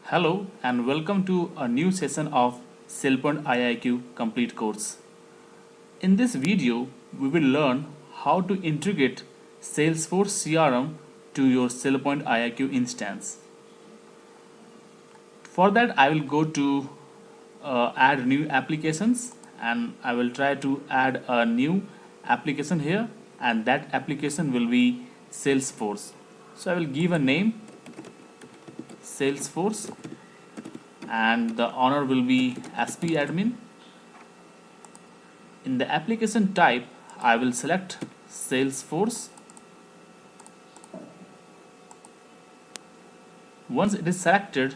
Hello and welcome to a new session of SailPoint IIQ complete course. In this video, we will learn how to integrate Salesforce CRM to your SailPoint IIQ instance. For that, I will go to add new applications and I will try to add a new application here, and that application will be Salesforce. So I will give a name Salesforce and the owner will be SP admin. In the application type, I will select Salesforce. Once it is selected,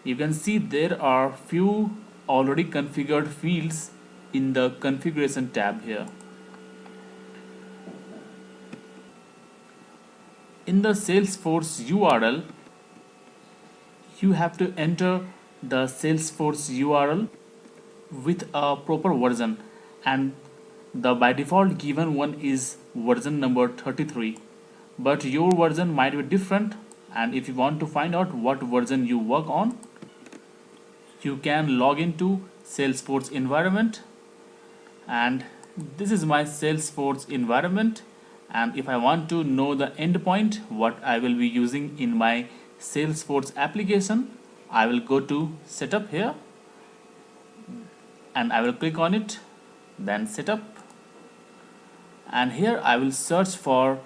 you can see there are few already configured fields in the configuration tab here. In the Salesforce URL, you have to enter the Salesforce URL with a proper version, and the by default given one is version number 33, but your version might be different, and if you want to find out what version you work on, you can log into Salesforce environment, and this is my Salesforce environment. And if I want to know the endpoint what I will be using in my Salesforce application, I will go to setup here and I will click on it, then setup, and here I will search for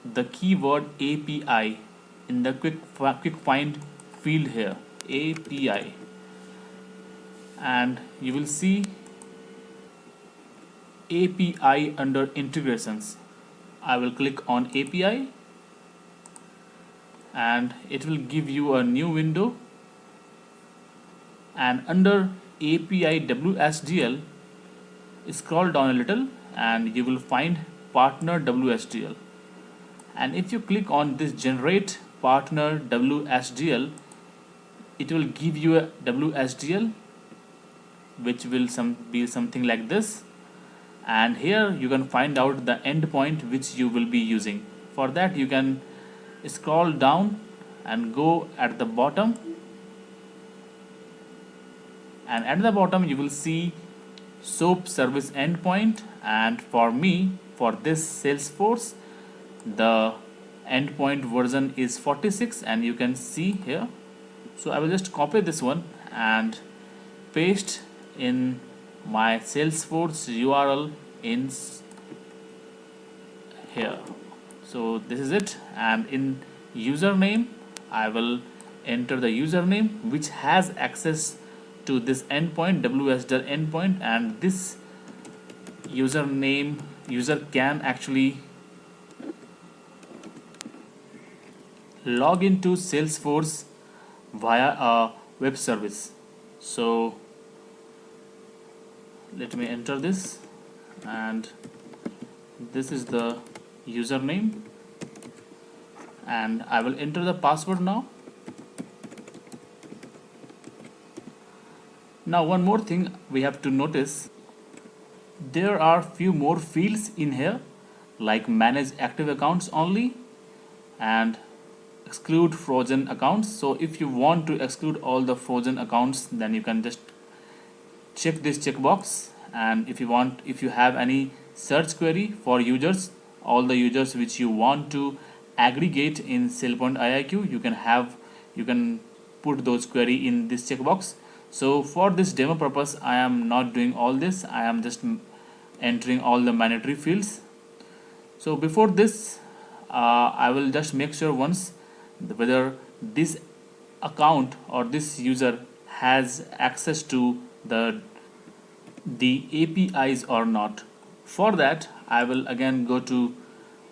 the keyword API in the quick find field here, API, and you will see API under integrations. I will click on API and it will give you a new window, and under API WSDL scroll down a little and you will find partner WSDL, and if you click on this generate partner WSDL, it will give you a WSDL which will be something like this, and here you can find out the endpoint which you will be using. For that, you can scroll down and go at the bottom, and at the bottom you will see SOAP service endpoint, and for me, for this Salesforce, the endpoint version is 46, and you can see here. So I will just copy this one and paste in my Salesforce URL in here. So this is it, and in username I will enter the username which has access to this endpoint WSDL endpoint, and this username user can actually log into Salesforce via a web service. So let me enter this, and this is the username, and I will enter the password now. Now one more thing we have to notice, there are few more fields in here like manage active accounts only and exclude frozen accounts. So if you want to exclude all the frozen accounts, then you can just check this checkbox, and if you have any search query for users, all the users which you want to aggregate in SailPoint IIQ, you can put those query in this checkbox. So for this demo purpose, I am not doing all this, I am just entering all the mandatory fields. So before this, I will just make sure once whether this account or this user has access to the APIs or not. For that, I will again go to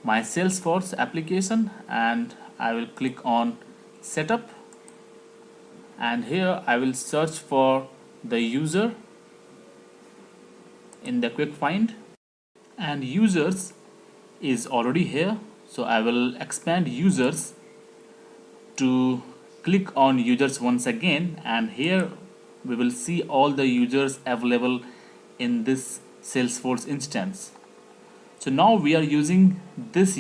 my Salesforce application and I will click on setup, and here I will search for the user in the quick find, and users is already here, so I will expand users to click on users once again, and here we will see all the users available in this Salesforce instance. So now we are using this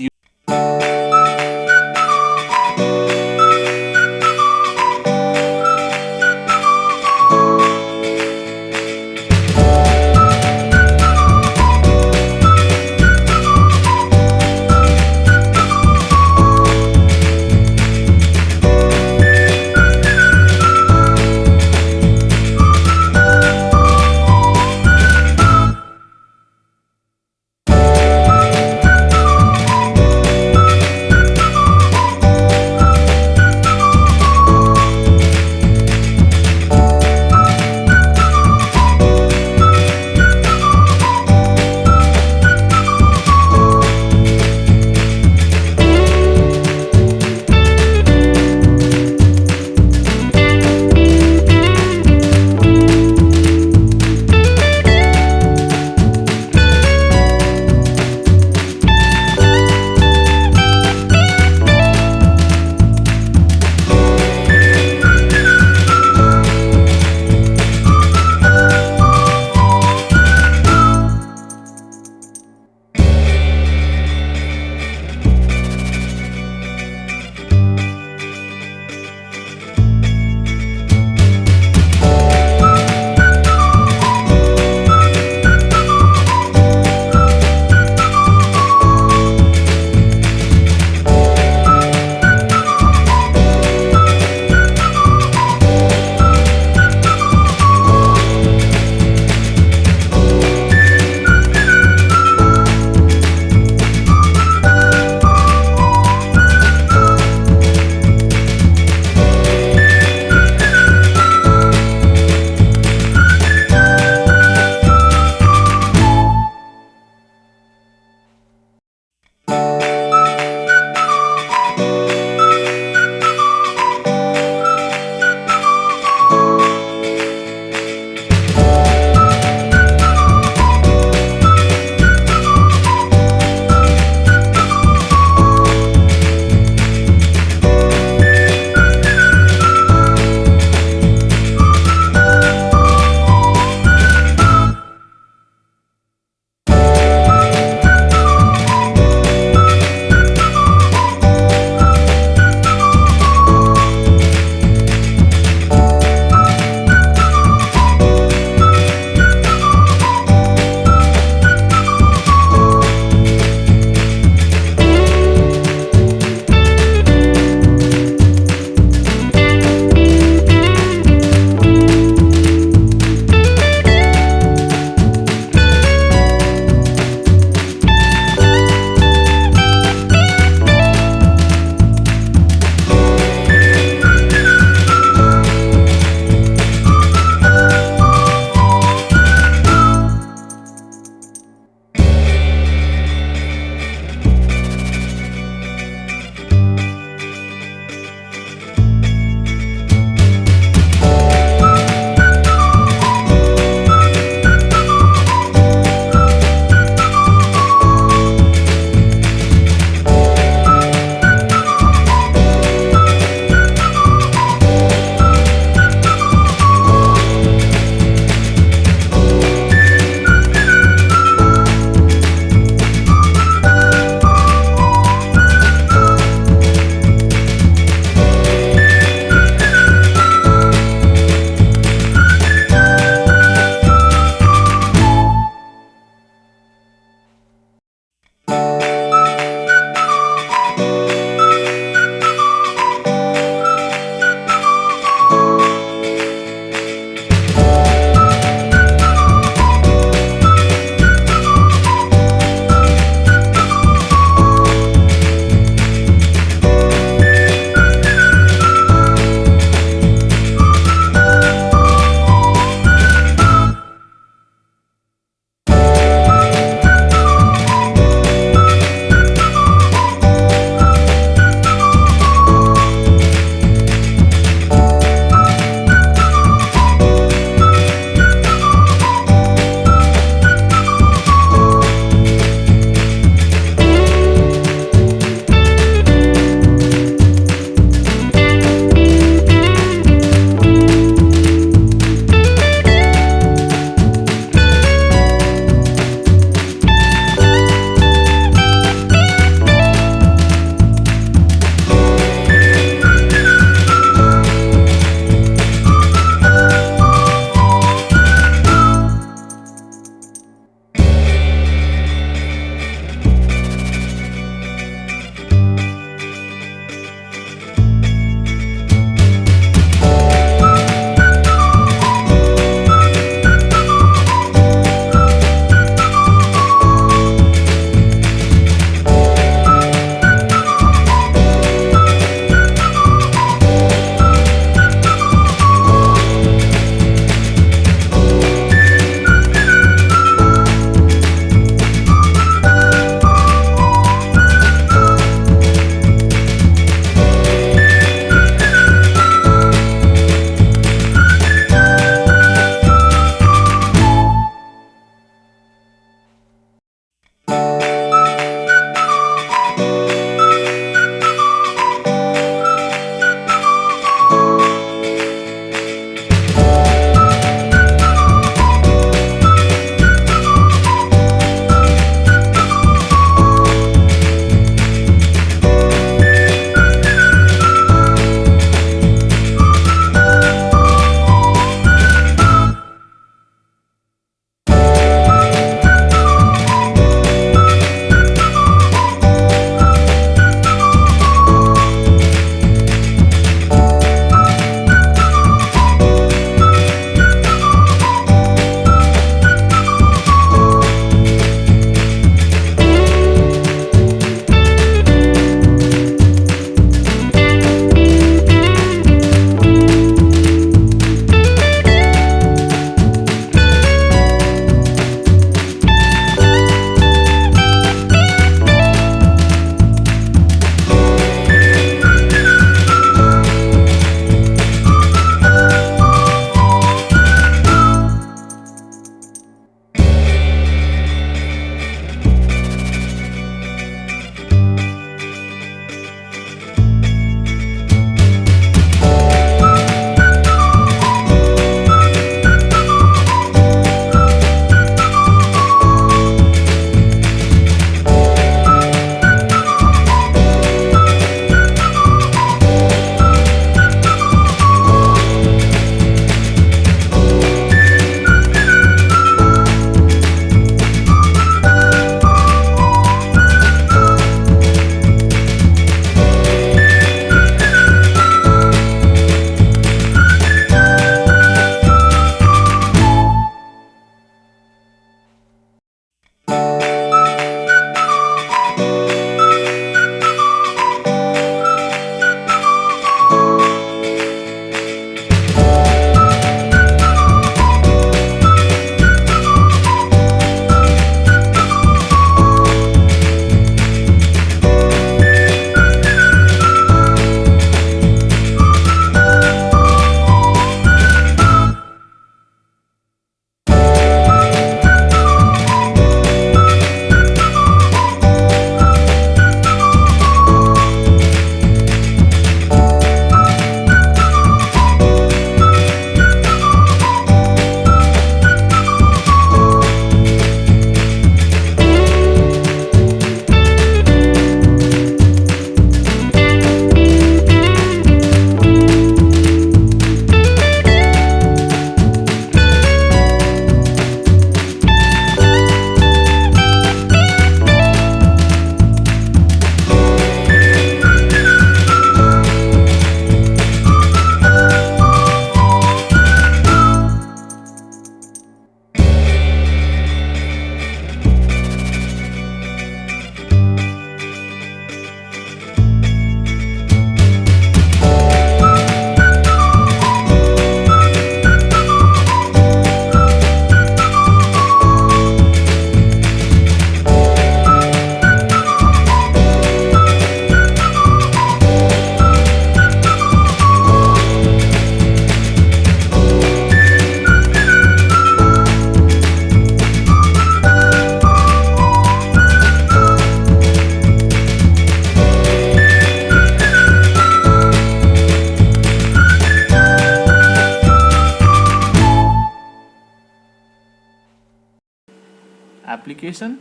application.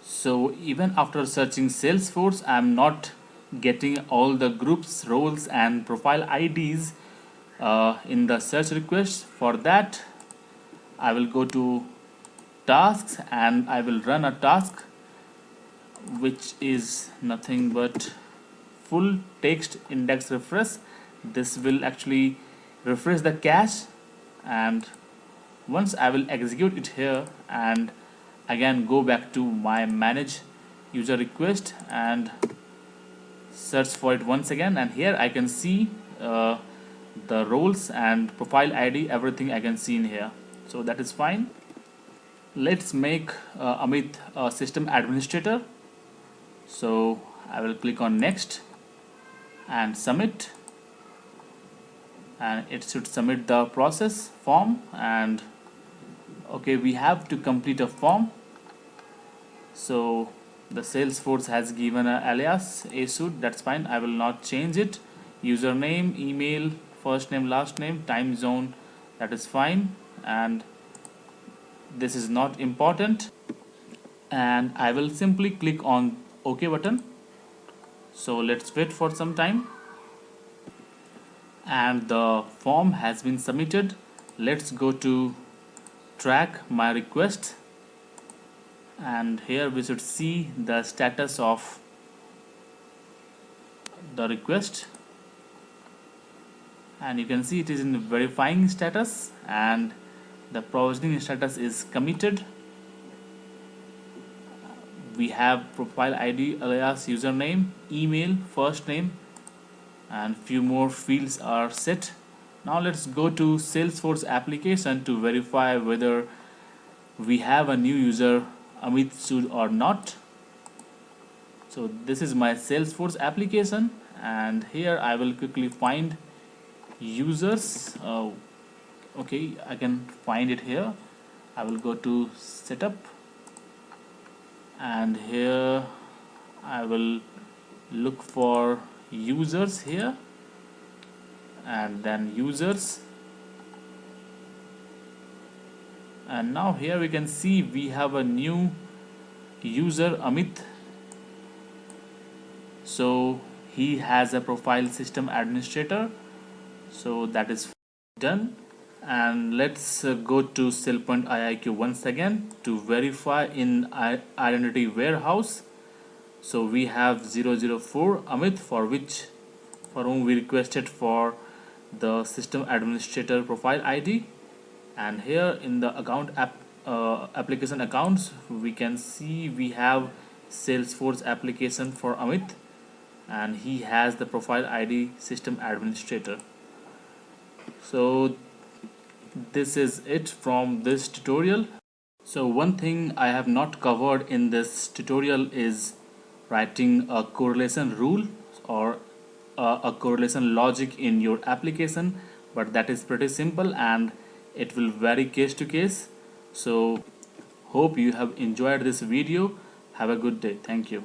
So even after searching Salesforce, I'm not getting all the groups, roles and profile IDs in the search request. For that, I will go to tasks and I will run a task which is nothing but full text index refresh. This will actually refresh the cache, and once I will execute it here and again go back to my manage user request and search for it once again, and here I can see the roles and profile ID, everything I can see in here, so that is fine. Let's make Amit a system administrator. So I will click on next and submit, and it should submit the process form. And okay, we have to complete a form. So the Salesforce has given a alias asud, that's fine, I will not change it. Username, email, first name, last name, time zone, that is fine, and this is not important. And I will simply click on OK button. So let's wait for some time, and the form has been submitted. Let's go to track my request, and here we should see the status of the request, and you can see it is in verifying status and the provisioning status is committed. We have profile ID, alias, username, email, first name, and few more fields are set. Now let's go to Salesforce application to verify whether we have a new user Amit Sood or not. So this is my Salesforce application, and here I will quickly find users. Okay, I can find it here. I will go to setup, and here I will look for users here, and then users, and now here we can see we have a new user Amit. So he has a profile system administrator, so that is done. And let's go to SailPoint IIQ once again to verify in identity warehouse. So we have 004 Amit, for whom we requested for the system administrator profile ID, and here in the account application accounts we can see we have Salesforce application for Amit, and he has the profile ID system administrator. So this is it from this tutorial. So one thing I have not covered in this tutorial is writing a correlation rule or a correlation logic in your application, but that is pretty simple and it will vary case to case. So hope you have enjoyed this video. Have a good day. Thank you.